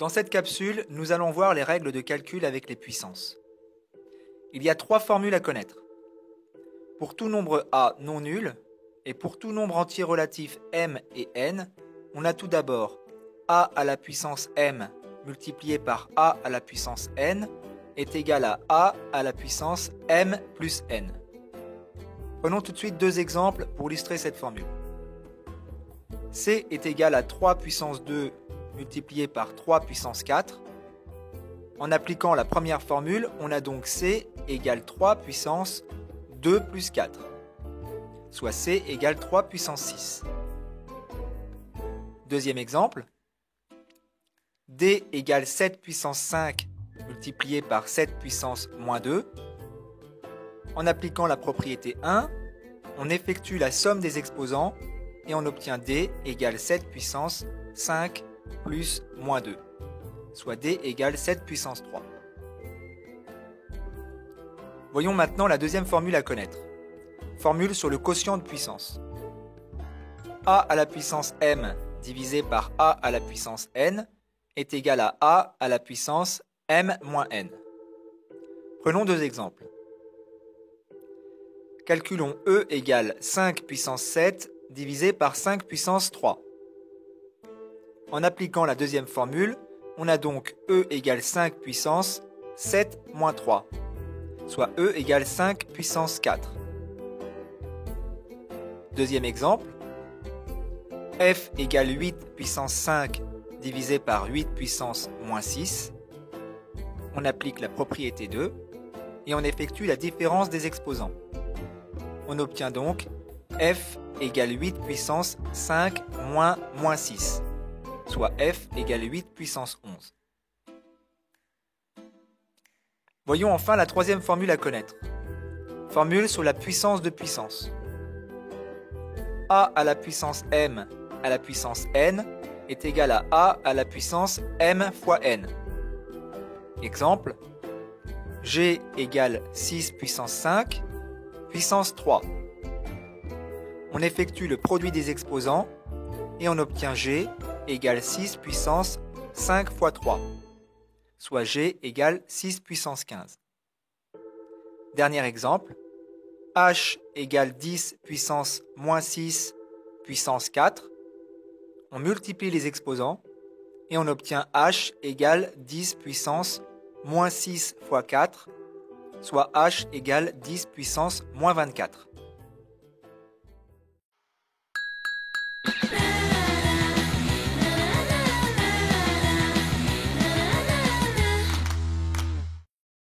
Dans cette capsule, nous allons voir les règles de calcul avec les puissances. Il y a 3 formules à connaître. Pour tout nombre a non nul et pour tout nombre entier relatif m et n, on a tout d'abord a à la puissance m multiplié par a à la puissance n est égal à a à la puissance m plus n. Prenons tout de suite 2 exemples pour illustrer cette formule. C est égal à 3 puissance 2 multiplié par 3 puissance 4. En appliquant la première formule, on a donc C égale 3 puissance 2 plus 4, soit C égale 3 puissance 6. Deuxième exemple, D égale 7 puissance 5 multiplié par 7 puissance moins 2. En appliquant la propriété 1, on effectue la somme des exposants et on obtient D égale 7 puissance 5 plus moins 2, soit D égale 7 puissance 3. Voyons maintenant la deuxième formule à connaître. Formule sur le quotient de puissance. A à la puissance m divisé par A à la puissance n est égal à A à la puissance m moins n. Prenons 2 exemples. Calculons E égale 5 puissance 7 divisé par 5 puissance 3. En appliquant la deuxième formule, on a donc E égale 5 puissance 7 moins 3, soit E égale 5 puissance 4. Deuxième exemple, F égale 8 puissance 5 divisé par 8 puissance moins 6. On applique la propriété 2 et on effectue la différence des exposants. On obtient donc F égale 8 puissance 5 moins 6, soit F égale 8 puissance 11. Voyons enfin la troisième formule à connaître. Formule sur la puissance de puissance. A à la puissance m à la puissance n est égal à la puissance m fois n. Exemple, G égale 6 puissance 5 puissance 3. On effectue le produit des exposants et on obtient G égale 6 puissance 5 fois 3, soit G égale 6 puissance 15. Dernier exemple, H égale 10 puissance moins 6 puissance 4. On multiplie les exposants et on obtient H égale 10 puissance moins 6 fois 4, soit H égale 10 puissance moins 24.